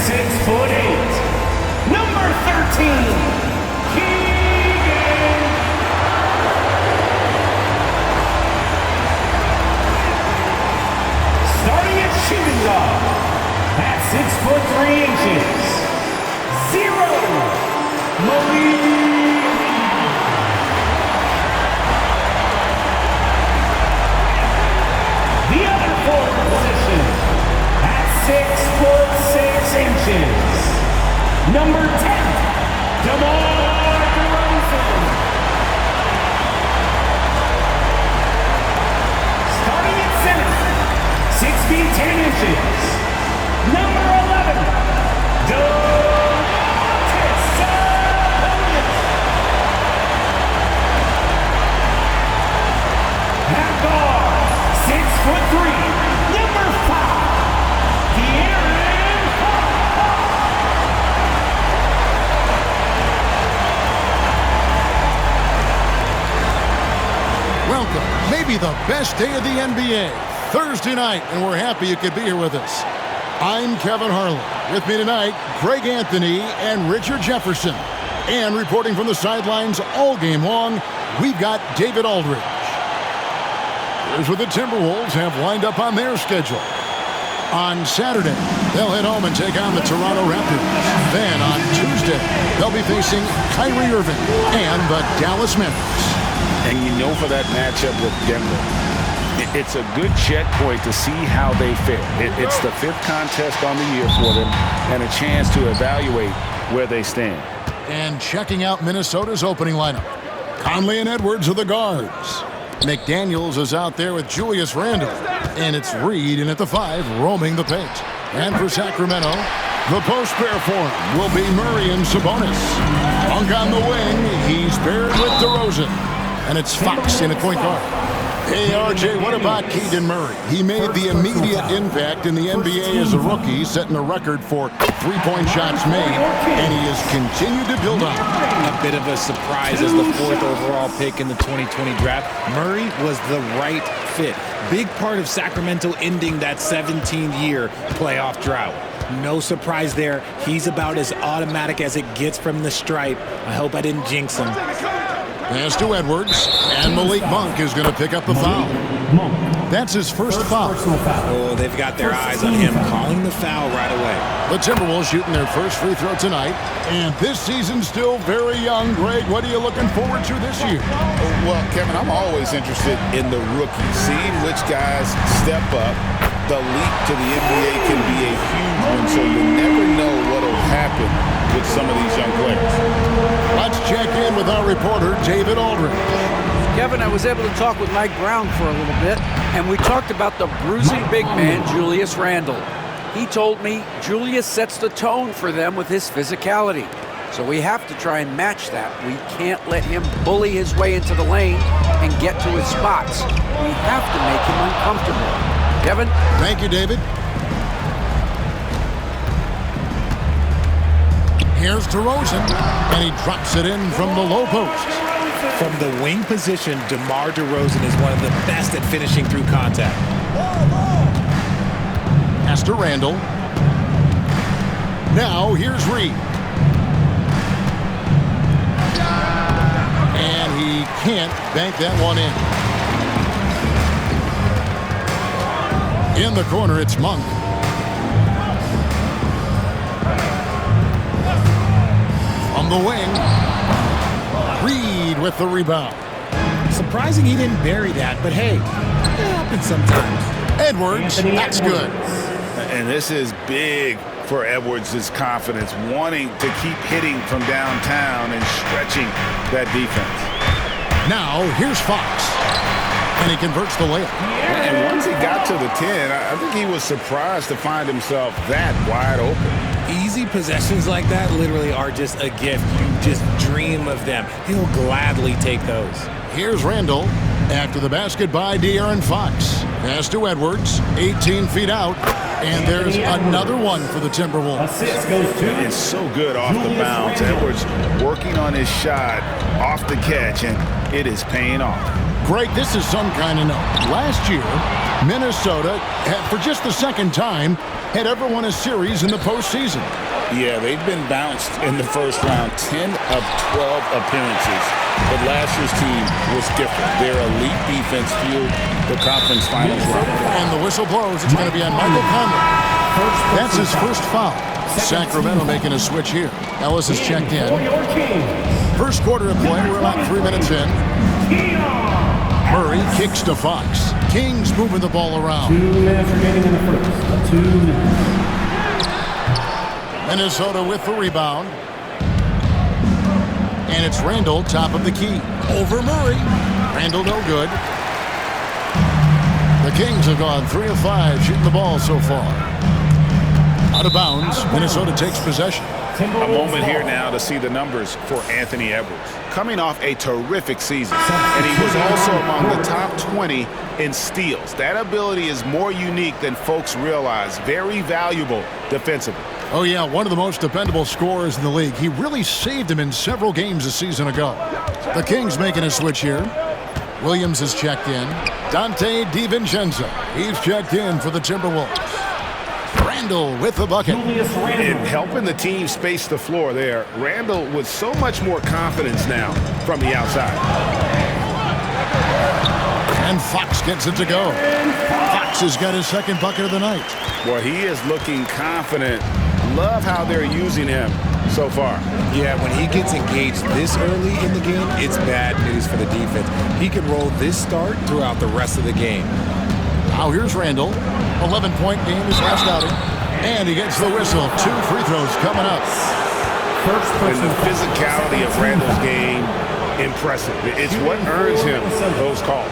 6'8", number 13, starting at shooting guard at 6'3", 0, Malik. The other forward position at 6'6", number 10, DeMar DeRozan. Starting at center, 6 feet 10 inches, number 11, Domantas Sabonis. At guard, 6'3", number 5, De'Aaron Fox. Welcome, maybe the best day of the NBA, Thursday night, and we're happy you could be here with us. I'm Kevin Harlan. With me tonight, Greg Anthony and Richard Jefferson. And reporting from the sidelines all game long, we've got David Aldridge. Here's what the Timberwolves have lined up on their schedule. On Saturday, they'll head home and take on the Toronto Raptors. Then on Tuesday, they'll be facing Kyrie Irving and the Dallas Mavericks. And you know, for that matchup with Denver, it's a good checkpoint to see how they fare. It's the 5th contest on the year for them and a chance to evaluate where they stand. And checking out Minnesota's opening lineup, Conley and Edwards are the guards. McDaniels is out there with Julius Randle. And it's Reed in at the 5, roaming the paint. And for Sacramento, the post pair for him will be Murray and Sabonis. Monk on the wing, he's paired with DeRozan. And it's Fox in at point guard. Hey, RJ, what about Keegan Murray? He made the immediate impact in the NBA as a rookie, setting a record for three-point shots made, and he has continued to build on it. A bit of a surprise as the 4th overall pick in the 2020 draft. Murray was the right fit. Big part of Sacramento ending that 17-year playoff drought. No surprise there. He's about as automatic as it gets from the stripe. I hope I didn't jinx him. Pass to Edwards, and Malik Monk is going to pick up the foul. That's his first foul. Oh, they've got their eyes on him, calling the foul right away. The Timberwolves shooting their first free throw tonight. And this season's still very young. Greg, what are you looking forward to this year? Well, Kevin, I'm always interested in the rookies, seeing which guys step up. The leap to the NBA can be a huge one, so you never know what will happen with some of these young players. Let's check in with our reporter, David Aldridge. Kevin, I was able to talk with Mike Brown for a little bit, and we talked about the bruising big man, Julius Randle. He told me Julius sets the tone for them with his physicality. So we have to try and match that. We can't let him bully his way into the lane and get to his spots. We have to make him uncomfortable. Kevin? Thank you, David. Here's DeRozan, and he drops it in from the low post. From the wing position, DeMar DeRozan is one of the best at finishing through contact. Pass to Randle. Now here's Reed. And he can't bank that one in. In the corner, it's Monk. From the wing, Reed with the rebound. Surprising he didn't bury that, but hey, it happens sometimes. Edwards, that's good. And this is big for Edwards' confidence, wanting to keep hitting from downtown and stretching that defense. Now, here's Fox. And he converts the layup. And once he got to the 10, I think he was surprised to find himself that wide open. Easy possessions like that literally are just a gift. You just dream of them. He'll gladly take those. Here's Randle. After the basket by De'Aaron Fox. Pass to Edwards, 18 feet out. And there's another one for the Timberwolves. It's so good off the bounce. Edwards working on his shot off the catch, and it is paying off. Greg, this is some kind of note. Last year, Minnesota, for just the second time, had ever won a series in the postseason. Yeah, they've been bounced in the first round, 10 of 12 appearances. But last year's team was different. Their elite defense fueled the conference finals run. And the whistle blows. It's going to be on Michael Conley. That's his first foul. Sacramento making a switch here. Ellis is checked in. First quarter of play. We're about 3 minutes in. Murray kicks to Fox. Kings moving the ball around. 2 minutes remaining in the first. 2 minutes. Minnesota with the rebound. And it's Randall, top of the key. Over Murray. Randall no good. The Kings have gone 3 of 5 shooting the ball so far. Out of bounds, Minnesota takes possession. A moment here now to see the numbers for Anthony Edwards. Coming off a terrific season, and he was also among the top 20 in steals. That ability is more unique than folks realize. Very valuable defensively. Oh, yeah, one of the most dependable scorers in the league. He really saved him in several games a season ago. The Kings making a switch here. Williams is checked in. Dante DiVincenzo. He's checked in for the Timberwolves. Randall with the bucket. And helping the team space the floor there. Randall with so much more confidence now from the outside. And Fox gets it to go. Fox has got his second bucket of the night. Well, he is looking confident. Love how they're using him so far. Yeah, when he gets engaged this early in the game, it's bad news for the defense. He can roll this start throughout the rest of the game. Now here's Randall. 11-point game his last outing. And he gets the whistle. 2 free throws coming up. And the physicality of Randall's game, impressive. It's what earns him those calls.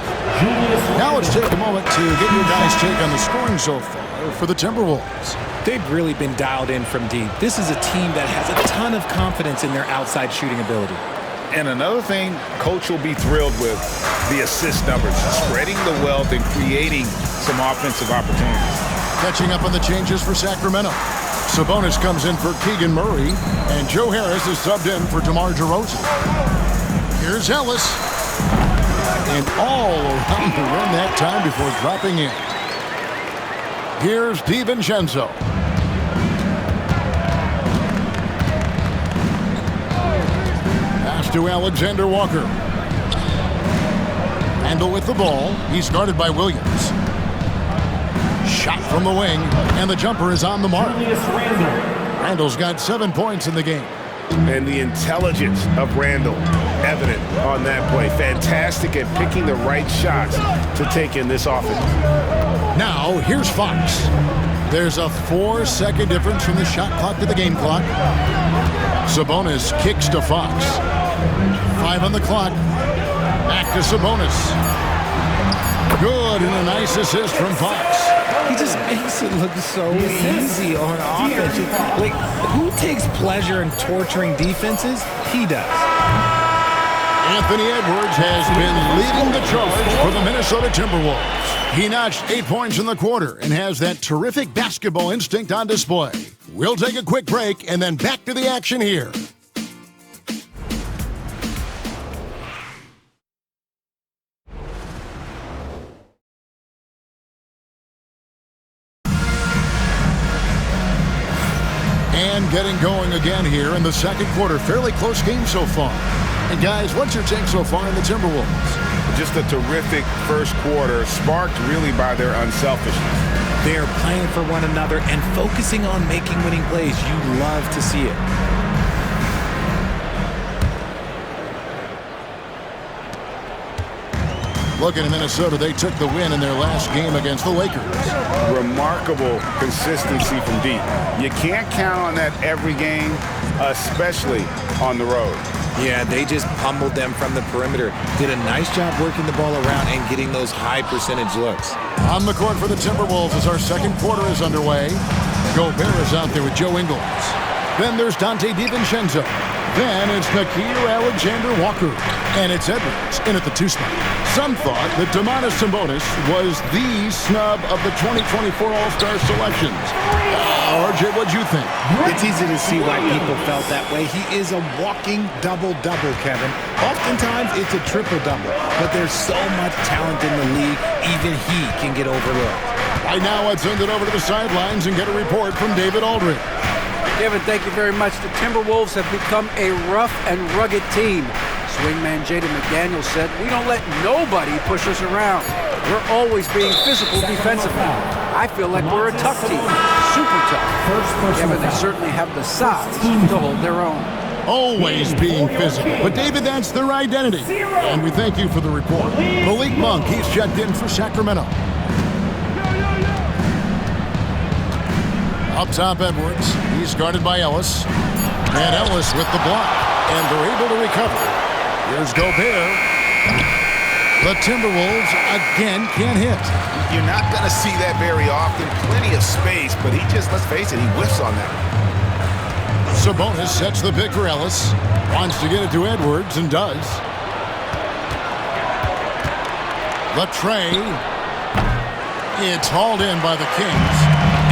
Now let's take a moment to get your guys' take on the scoring so far for the Timberwolves. They've really been dialed in from deep. This is a team that has a ton of confidence in their outside shooting ability. And another thing Coach will be thrilled with, the assist numbers, spreading the wealth and creating some offensive opportunities. Catching up on the changes for Sacramento. Sabonis comes in for Keegan Murray, and Joe Harris is subbed in for DeMar DeRozan. Here's Ellis. And all around the rim that time before dropping in. Here's DiVincenzo. Pass to Alexander Walker. Randall with the ball. He's guarded by Williams. Shot from the wing, and the jumper is on the mark. Randall's got 7 points in the game. And the intelligence of Randall evident on that play. Fantastic at picking the right shots to take in this offense. Now, here's Fox. There's a 4-second difference from the shot clock to the game clock. Sabonis kicks to Fox. 5 on the clock. Back to Sabonis. Good, and a nice assist from Fox. He just makes it look so easy on offense. Like, who takes pleasure in torturing defenses? He does. Anthony Edwards has been leading the charge for the Minnesota Timberwolves. He notched 8 points in the quarter and has that terrific basketball instinct on display. We'll take a quick break and then back to the action here. And getting going again here in the second quarter. Fairly close game so far. And guys, what's your take so far in the Timberwolves? Just a terrific first quarter, sparked really by their unselfishness. They're playing for one another and focusing on making winning plays. You love to see it. Looking at Minnesota, they took the win in their last game against the Lakers. Remarkable consistency from deep. You can't count on that every game, especially on the road. Yeah, they just pummeled them from the perimeter. Did a nice job working the ball around and getting those high percentage looks. On the court for the Timberwolves as our second quarter is underway. Gobert is out there with Joe Ingles. Then there's Dante DiVincenzo. Then it's Nikhil Alexander-Walker. And it's Edwards in at the 2 spot. Some thought that Domantas Sabonis was the snub of the 2024 All-Star selections. RJ, what'd you think? It's easy to see why people felt that way. He is a walking double-double, Kevin. Oftentimes, it's a triple-double. But there's so much talent in the league, even he can get overlooked. Right now, let's send it over to the sidelines and get a report from David Aldridge. Kevin, thank you very much. The Timberwolves have become a rough and rugged team. Swingman Jaden McDaniels said, "We don't let nobody push us around. We're always being physical defensively. I feel like we're a tough team, super tough." Kevin, they certainly have the size to hold their own. Always being physical. But, David, that's their identity. And we thank you for the report. Malik Monk, he's checked in for Sacramento. Up top, Edwards. He's guarded by Ellis. And Ellis with the block. And they're able to recover. Here's Gobert. The Timberwolves again can't hit. You're not going to see that very often. Plenty of space, but he just, let's face it, he whiffs on that. Sabonis sets the pick for Ellis. Wants to get it to Edwards and does. The tray. It's hauled in by the Kings.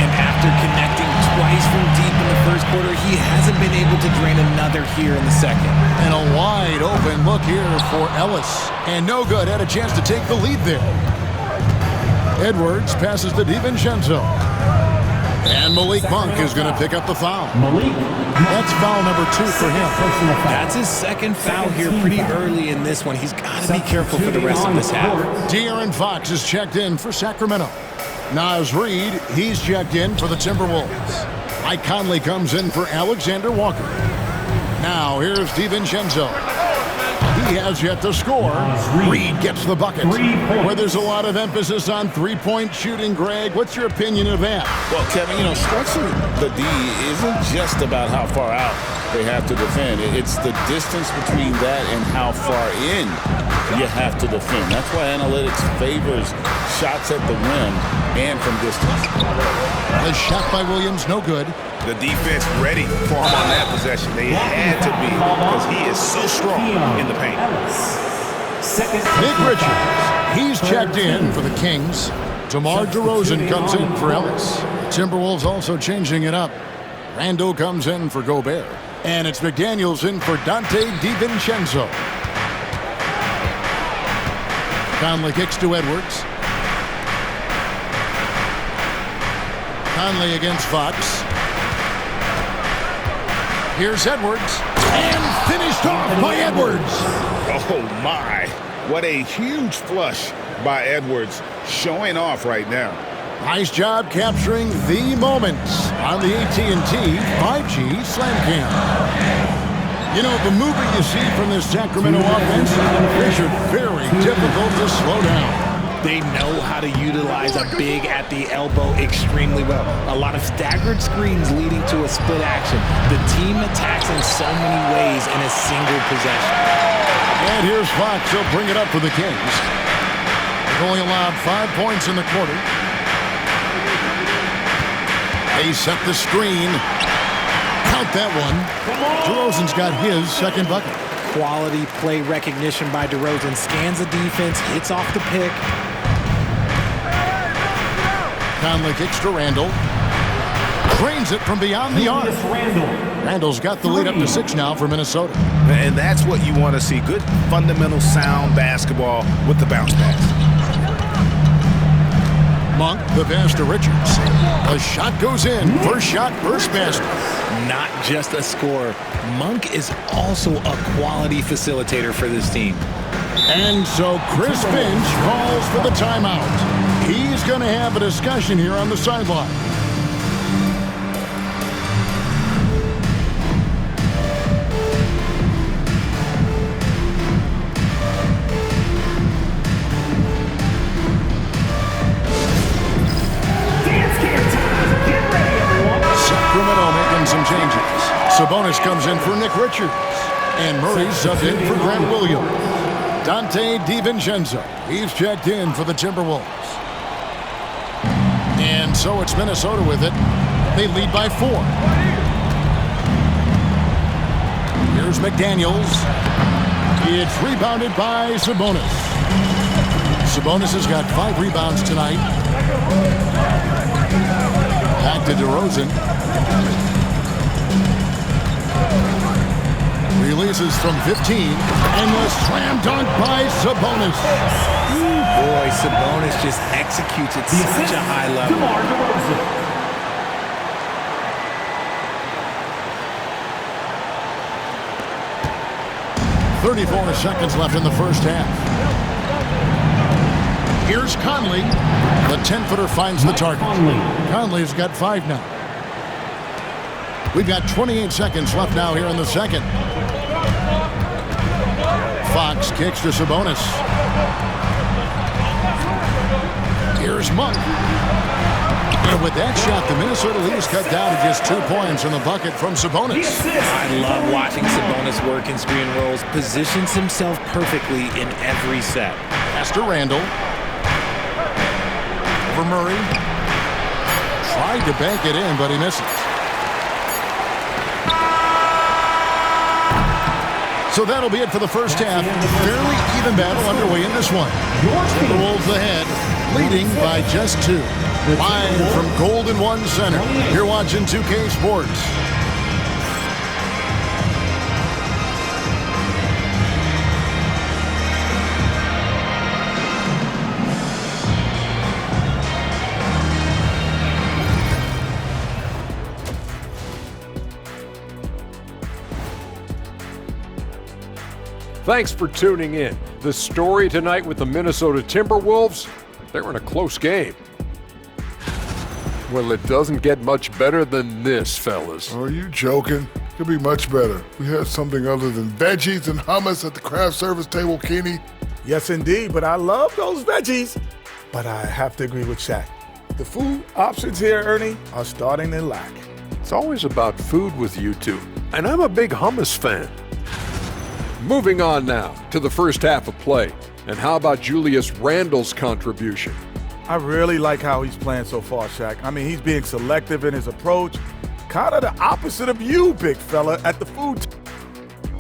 And after connecting twice from deep in the first quarter, he hasn't been able to drain another here in the second. And a wide open look here for Ellis. And no good. Had a chance to take the lead there. Edwards passes to DiVincenzo. And Malik Monk is going to pick up the foul. That's foul number 2 for him. That's his second foul here pretty early in this one. He's got to be careful for the rest of this half. De'Aaron Fox is checked in for Sacramento. Naz Reid, he's checked in for the Timberwolves. Mike Conley comes in for Alexander Walker. Now here's DiVincenzo. He has yet to score. Reid gets the bucket. Where there's a lot of emphasis on three-point shooting, Greg, what's your opinion of that? Well, Kevin, stretching the D isn't just about how far out they have to defend. It's the distance between that and how far in you have to defend. That's why analytics favors shots at the rim and from distance. The shot by Williams, no good. The defense ready for him on that possession. They had to be because he is so strong in the paint. Nick Richards, he's checked in for the Kings. DeMar DeRozan comes in for Ellis. Timberwolves also changing it up. Randall comes in for Gobert. And it's McDaniels in for Dante DiVincenzo. Conley kicks to Edwards. Conley against Fox. Here's Edwards. And finished off by Edwards. Oh, my. What a huge flush by Edwards, showing off right now. Nice job capturing the moments on the AT&T 5G Slam Cam. The movement you see from this Sacramento offense makes it very difficult to slow down. They know how to utilize a big at the elbow extremely well. A lot of staggered screens leading to a split action. The team attacks in so many ways in a single possession. And here's Fox. He'll bring it up for the Kings. They've only allowed 5 points in the quarter. They set the screen. Count that one. DeRozan's got his second bucket. Quality play recognition by DeRozan. Scans the defense, hits off the pick. Conley kicks to Randall. Drains it from beyond the arc. Randall's got the lead up to 6 now for Minnesota. And that's what you want to see. Good, fundamental, sound basketball with the bounce pass. Monk, the pass to Richards. The shot goes in. First shot, first basket. Not just a scorer. Monk is also a quality facilitator for this team. And so Chris Finch calls for the timeout. He's going to have a discussion here on the sideline. Sacramento making some changes. Sabonis comes in for Nick Richards. And Murray's subbed in for Grant Williams. Dante DiVincenzo, he's checked in for the Timberwolves. And so it's Minnesota with it. They lead by 4. Here's McDaniels. It's rebounded by Sabonis. Sabonis has got 5 rebounds tonight. Back to DeRozan. Releases from 15. And the slam dunk by Sabonis. Boy, Sabonis just executes at such a high level. DeMar DeRozan. 34 seconds left in the first half. Here's Conley. The 10-footer finds the target. Conley's got 5 now. We've got 28 seconds left now here in the second. Fox kicks to Sabonis. Here's Monk. And with that shot, the Minnesota lead is cut down to just 2 points in the bucket from Sabonis. I love watching Sabonis work in screen rolls. Positions himself perfectly in every set. Pass to Randall. Over Murray. Tried to bank it in, but he misses. So that'll be it for the first half. Fairly even battle underway in this one. Timberwolves ahead, leading by just 2. Live from Golden One Center, you're watching 2K Sports. Thanks for tuning in. The story tonight with the Minnesota Timberwolves, they're in a close game. Well, it doesn't get much better than this, fellas. Are you joking? Could be much better. We had something other than veggies and hummus at the craft service table, Kenny. Yes, indeed, but I love those veggies. But I have to agree with Shaq. The food options here, Ernie, are starting to lack. It's always about food with you two, and I'm a big hummus fan. Moving on now to the first half of play. And how about Julius Randle's contribution? I really like how he's playing so far, Shaq. I mean, he's being selective in his approach. Kind of the opposite of you, big fella, at the food.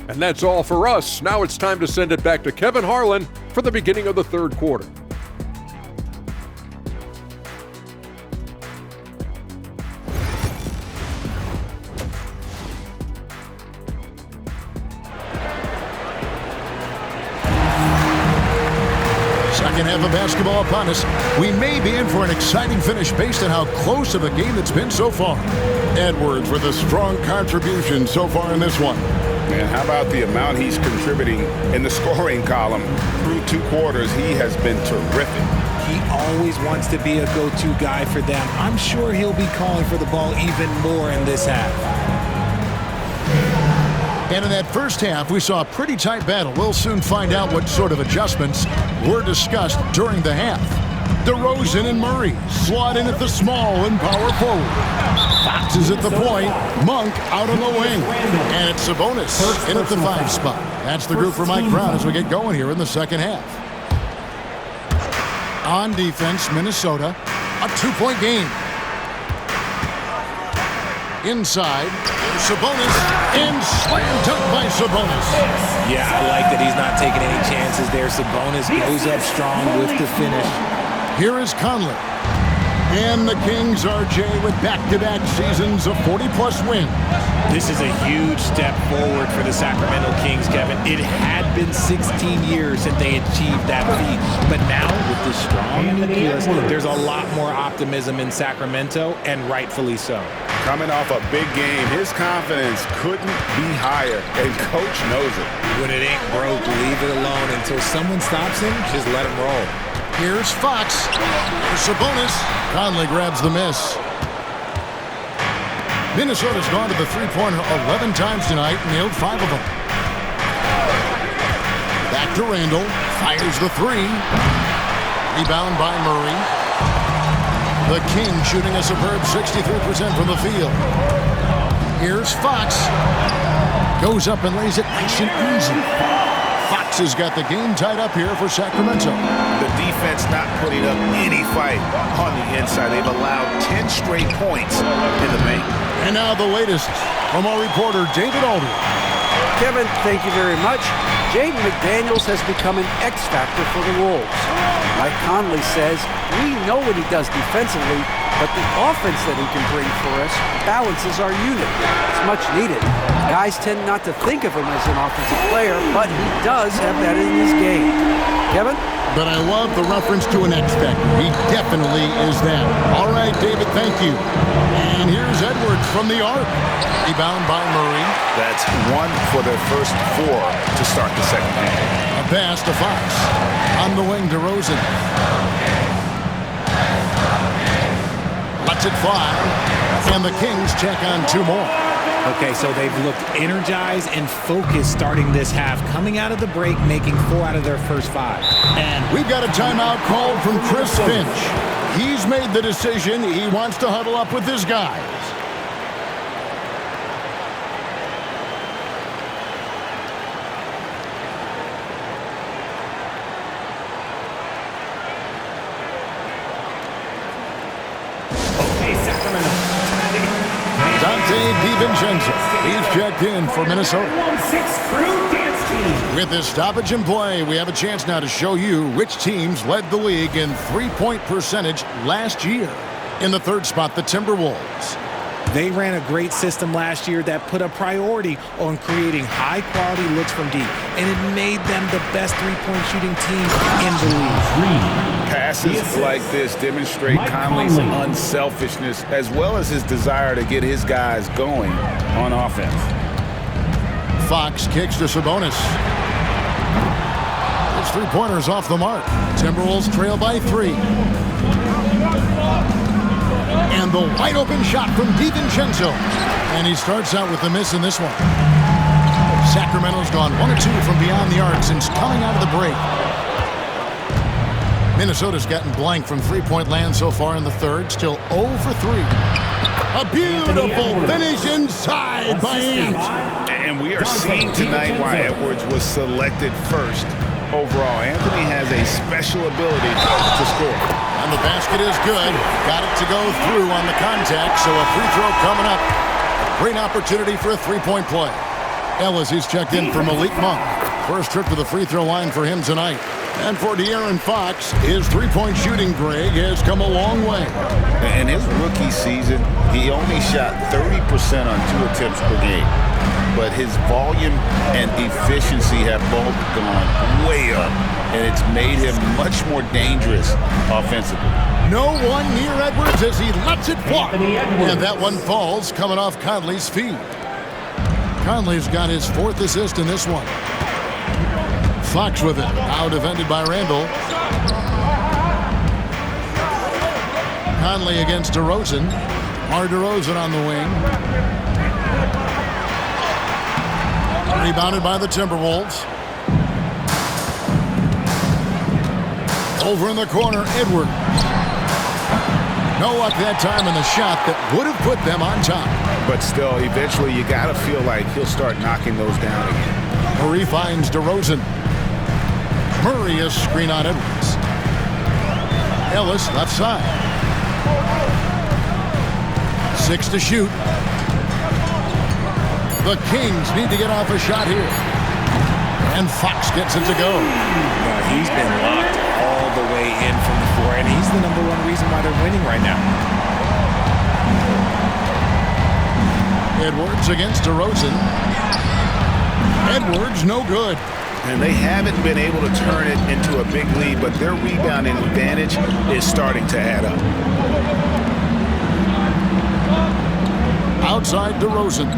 And that's all for us. Now it's time to send it back to Kevin Harlan for the beginning of the third quarter. Second half of basketball upon us. We may be in for an exciting finish based on how close of a game it's been so far. Edwards with a strong contribution so far in this one. Man, how about the amount he's contributing in the scoring column? Through 2 quarters, he has been terrific. He always wants to be a go-to guy for them. I'm sure he'll be calling for the ball even more in this half. And in that first half, we saw a pretty tight battle. We'll soon find out what sort of adjustments were discussed during the half. DeRozan and Murray slot in at the small and power forward. Fox is at the point. Monk out on the wing. And it's Sabonis in at the 5 spot. That's the group for Mike Brown as we get going here in the second half. On defense, Minnesota, a 2-point game. Inside, Sabonis, and slam dunk by Sabonis. Yeah, I like that he's not taking any chances there. Sabonis goes up strong with the finish. Here is Conley. And the Kings are, Jay, with back-to-back seasons of 40-plus wins. This is a huge step forward for the Sacramento Kings, Kevin. It had been 16 years since they achieved that feat. But now, with this strong nucleus, there's a lot more optimism in Sacramento, and rightfully so. Coming off a big game, his confidence couldn't be higher, and Coach knows it. When it ain't broke, leave it alone. Until someone stops him, just let him roll. Here's Fox. Here's Sabonis. Conley grabs the miss. Minnesota's gone to the three-pointer 11 times tonight, nailed 5 of them. Back to Randall. Fires the 3. Rebound by Murray. The Kings shooting a superb 63% from the field. Here's Fox. Goes up and lays it nice and easy. Fox has got the game tied up here for Sacramento. The defense not putting up any fight on the inside. They've allowed 10 straight points in the paint. And now the latest from our reporter, David Aldridge. Kevin, thank you very much. Jaden McDaniels has become an X factor for the Wolves. Mike Conley says, we know what he does defensively, but the offense that he can bring for us balances our unit. It's much needed. Guys tend not to think of him as an offensive player, but he does have that in his game. Kevin? But I love the reference to an X factor. He definitely is that. All right, David, thank you. And here's Edwards from the arc. Rebound by Murray. That's one for their first 4 to start the second half. A pass to Fox. On the wing to Rosen. Lets it fly. And the Kings check on 2 more. Okay, so they've looked energized and focused starting this half, coming out of the break, making 4 out of their first 5. And we've got a timeout called from Chris Finch. He's made the decision. He wants to huddle up with his guys. DiVincenzo, he's checked in for Minnesota. With this stoppage in play, we have a chance now to show you which teams led the league in three-point percentage last year. In the third spot, the Timberwolves. They ran a great system last year that put a priority on creating high-quality looks from deep, and it made them the best three-point shooting team in the league. Passes like this demonstrate Conley's unselfishness as well as his desire to get his guys going on offense. Fox kicks to Sabonis. His three-pointers off the mark. Timberwolves trail by 3. And the wide-open shot from DiVincenzo. And he starts out with a miss in this one. Sacramento's gone 1 of 2 from beyond the arc since coming out of the break. Minnesota's gotten blank from three-point land so far in the third. Still 0 for 3. A beautiful finish inside by Ant. And we are seeing tonight why Edwards was selected first overall. Anthony has a special ability to score. And the basket is good. Got it to go through on the contact, so a free throw coming up. A great opportunity for a three-point play. Ellis, he's checked in for Malik Monk. First trip to the free throw line for him tonight. And for De'Aaron Fox, his three-point shooting, Greg, has come a long way. In his rookie season, he only shot 30% on 2 attempts per game. But his volume and efficiency have both gone way up, and it's made him much more dangerous offensively. No one near Edwards as he lets it fly. And that one falls coming off Conley's feet. Conley's got his 4th assist in this one. Fox with it. Now defended by Randall. Conley against DeRozan. DeRozan on the wing. Rebounded by the Timberwolves. Over in the corner, Edwards. No luck that time in the shot that would have put them on top. But still, eventually you got to feel like he'll start knocking those down again. Murray finds DeRozan. Murray is screen on Edwards. Ellis left side. 6 to shoot. The Kings need to get off a shot here. And Fox gets it to go. He's been locked all the way in from the floor, and he's the #1 reason why they're winning right now. Edwards against DeRozan. Edwards no good. And they haven't been able to turn it into a big lead, but their rebounding advantage is starting to add up. Outside DeRozan.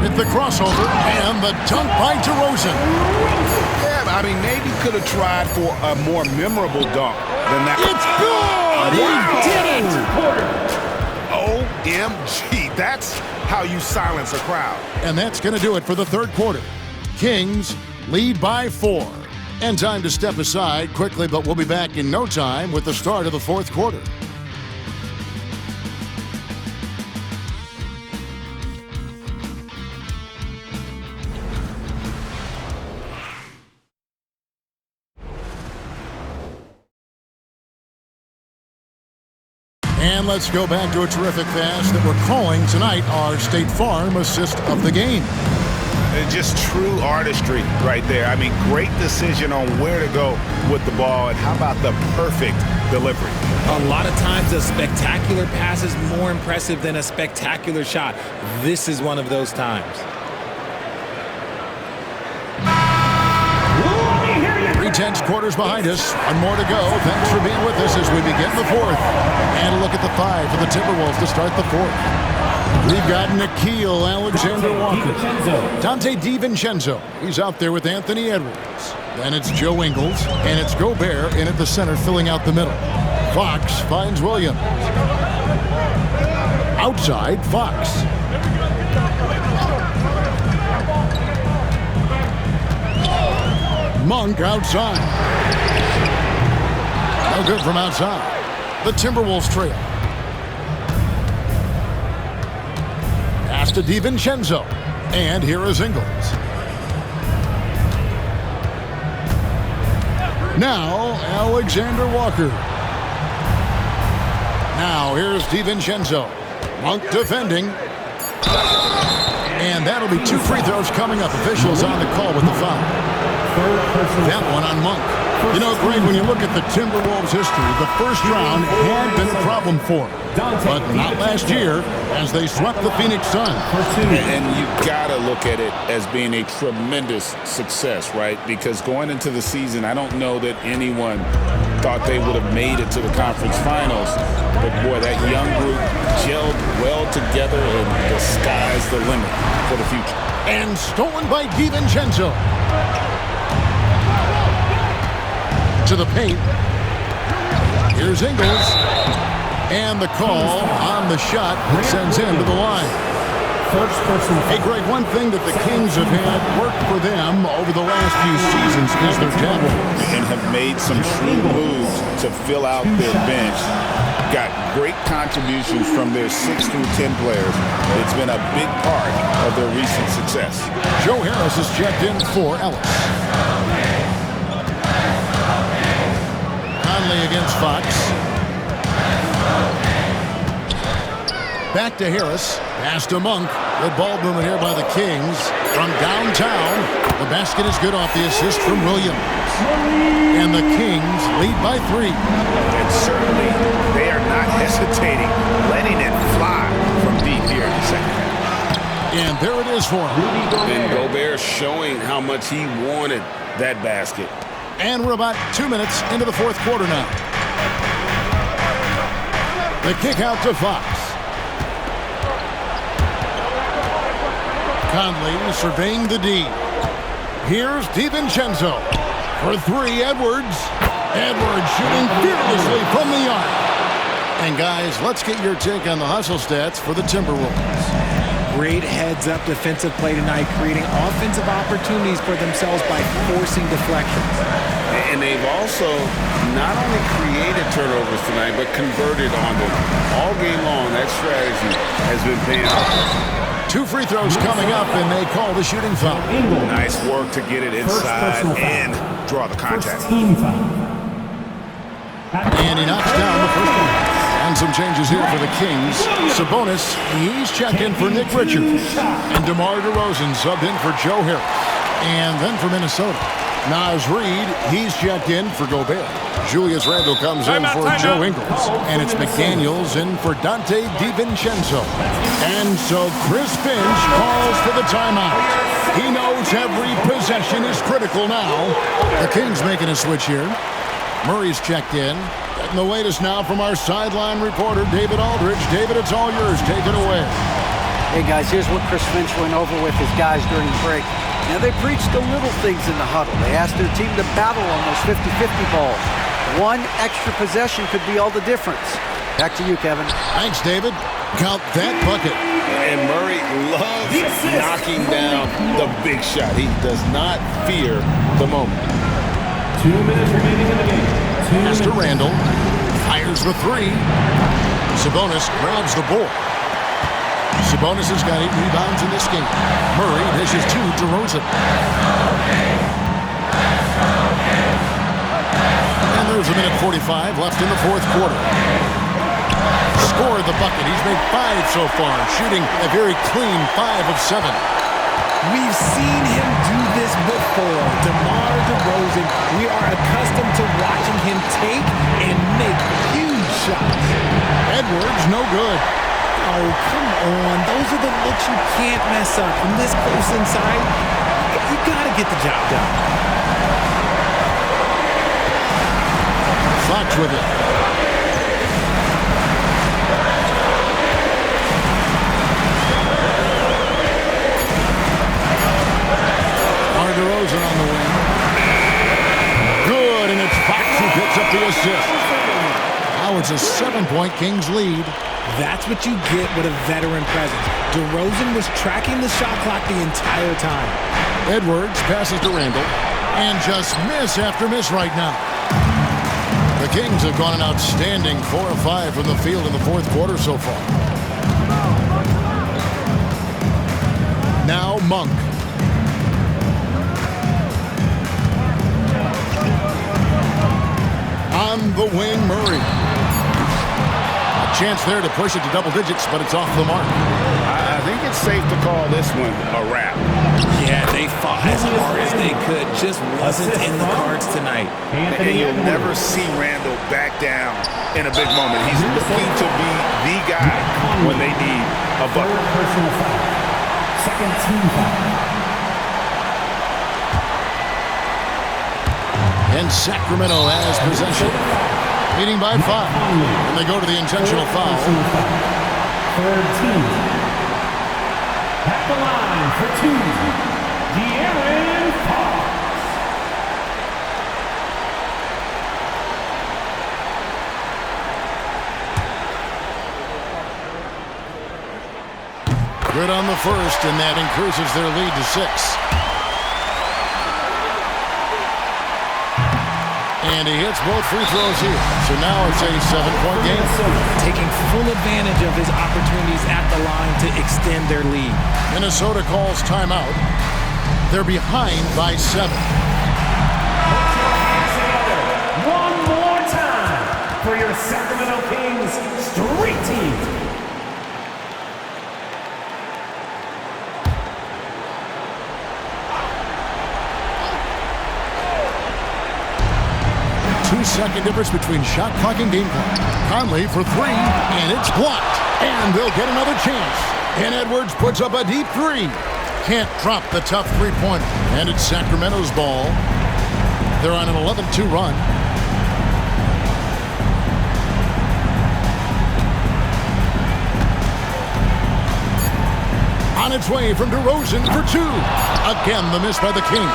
Hit the crossover and the dunk by DeRozan. Yeah, I mean, maybe could have tried for a more memorable dunk than that. It's good! He did it! OMG, that's how you silence a crowd. And that's going to do it for the third quarter. Kings lead by 4. And time to step aside quickly, but we'll be back in no time with the start of the fourth quarter. And let's go back to a terrific pass that we're calling tonight our State Farm assist of the game. Just true artistry right there. I mean, great decision on where to go with the ball, and how about the perfect delivery? A lot of times a spectacular pass is more impressive than a spectacular shot. This is one of those times. 3/10 quarters behind us. One more to go. Thanks for being with us as we begin the fourth. And a look at the 5 for the Timberwolves to start the fourth. We've got Nickeil Alexander-Walker. Dante DiVincenzo. He's out there with Anthony Edwards. Then it's Joe Ingles. And it's Gobert in at the center, filling out the middle. Fox finds Williams. Outside, Fox. Monk outside. No good from outside. The Timberwolves trail. Pass to DiVincenzo. And here is Ingles. Now, Alexander Walker. Now, here's DiVincenzo. Monk defending. And that'll be 2 free throws coming up. Officials on the call with the foul. That one on Monk. You know, Greg, when you look at the Timberwolves' history, the first round had been a problem for them. But not last year, as they swept the Phoenix Suns. And you got to look at it as being a tremendous success, right? Because going into the season, I don't know that anyone thought they would have made it to the conference finals. But, boy, that young group gelled well together, and the sky's the limit for the future. And stolen by DiVincenzo. To the paint. Here's Ingles. And the call on the shot that sends him to the line. Hey, Greg, one thing that the Kings have had work for them over the last few seasons is their depth. And have made some true moves to fill out their bench. Got great contributions from their 6 through 10 players. It's been a big part of their recent success. Joe Harris is checked in for Ellis. Conley against Fox. Back to Harris. Pass to Monk. Good ball movement here by the Kings. From downtown, the basket is good off the assist from Williams. And the Kings lead by 3. And certainly, they are not hesitating, letting it fly from deep here in the second half. And there it is for him. And Gobert showing how much he wanted that basket. And we're about 2 minutes into the fourth quarter now. The kick out to Fox. Conley surveying the D. Here's DiVincenzo. For 3, Edwards. Edwards shooting fearlessly from the arc. And guys, let's get your take on the hustle stats for the Timberwolves. Great heads-up defensive play tonight, creating offensive opportunities for themselves by forcing deflections. And they've also not only created turnovers tonight, but converted on them. All game long, that strategy has been paying off. 2 free throws coming up, and they call the shooting foul. Nice work to get it inside and draw the contact. And he knocks down the first one. And some changes here for the Kings. Sabonis, he's checked in for Nick Richards. And DeMar DeRozan subbed in for Joe Harris. And then for Minnesota, Naz Reid, he's checked in for Gobert. Julius Randle comes in for Joe Ingles. And it's McDaniels in for Dante DiVincenzo. And so Chris Finch calls for the timeout. He knows every possession is critical now. The Kings making a switch here. Murray's checked in. And the latest now from our sideline reporter, David Aldridge. David, it's all yours. Take it away. Hey, guys, here's what Chris Finch went over with his guys during the break. Now, they preached the little things in the huddle. They asked their team to battle on those 50-50 balls. One extra possession could be all the difference. Back to you, Kevin. Thanks, David. Count that bucket. And Murray loves knocking down the big shot. He does not fear the moment. 2 minutes remaining in the game. Pass to Randle. Fires the 3. Sabonis grabs the ball. Sabonis has got 8 rebounds in this game. Murray dishes 2 to DeRozan. And there's a minute 45 left in the fourth quarter. scored the bucket. He's made 5 so far, shooting a very clean 5 of 7. We've seen him do this before. DeMar DeRozan, we are accustomed to watching him take and make huge shots. Edwards, no good. Oh, come on. Those are the looks you can't mess up. From this close inside, you got to get the job done. Fox with it. DeRozan on the wing. Good, and it's Fox who picks up the assist. Now it's a 7-point Kings lead. That's what you get with a veteran presence. DeRozan was tracking the shot clock the entire time. Edwards passes to Randall, and just miss after miss right now. The Kings have gone an outstanding 4 of 5 from the field in the fourth quarter so far. Now Monk. On the wing, Murray. A chance there to push it to double digits, but it's off the mark. I think it's safe to call this one a wrap. Yeah, they fought as hard as they could. Just wasn't in the cards tonight. And you'll never see Randall back down in a big moment. He's looking to be the guy when they need a bucket. Personal foul. Second team foul. And Sacramento has possession, leading by 5. And they go to the intentional foul. Third team. At the line for 2, De'Aaron Fox. Good on the first, and that increases their lead to 6. And he hits both free throws here. So now it's a 7-point game. Taking full advantage of his opportunities at the line to extend their lead. Minnesota calls timeout. They're behind by 7. One more time for your Sacramento Kings street team. Two-second difference between shot clock and game clock. Conley for 3, and it's blocked. And they'll get another chance. And Edwards puts up a deep 3. Can't drop the tough three-pointer. And it's Sacramento's ball. They're on an 11-2 run. On its way from DeRozan for 2. Again, the miss by the Kings.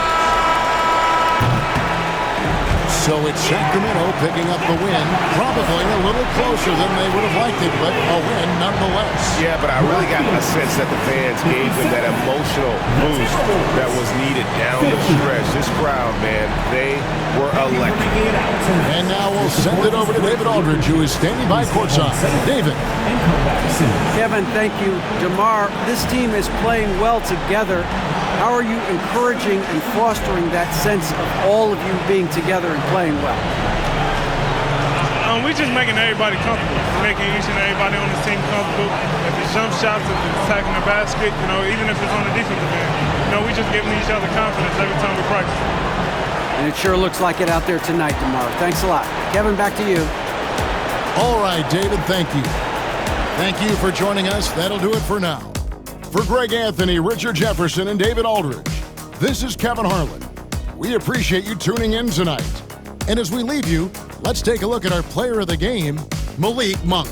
So it's Sacramento picking up the win, probably a little closer than they would have liked it, but a win nonetheless. Yeah, but I really got a sense that the fans gave them that emotional boost that was needed down the stretch. This crowd, man, they were electric. And now we'll send it over to David Aldridge, who is standing by courtside. David. Kevin, thank you. DeMar, this team is playing well together. How are you encouraging and fostering that sense of all of you being together and playing well? We're just making everybody comfortable, making each and everybody on this team comfortable. If it's jump shots, if it's attacking the basket, even if it's on the defensive end, we just giving each other confidence every time we practice. And it sure looks like it out there tonight, DeMar. Thanks a lot. Kevin, back to you. All right, David, thank you. Thank you for joining us. That'll do it for now. For Greg Anthony, Richard Jefferson, and David Aldridge, this is Kevin Harlan. We appreciate you tuning in tonight. And as we leave you, let's take a look at our player of the game, Malik Monk.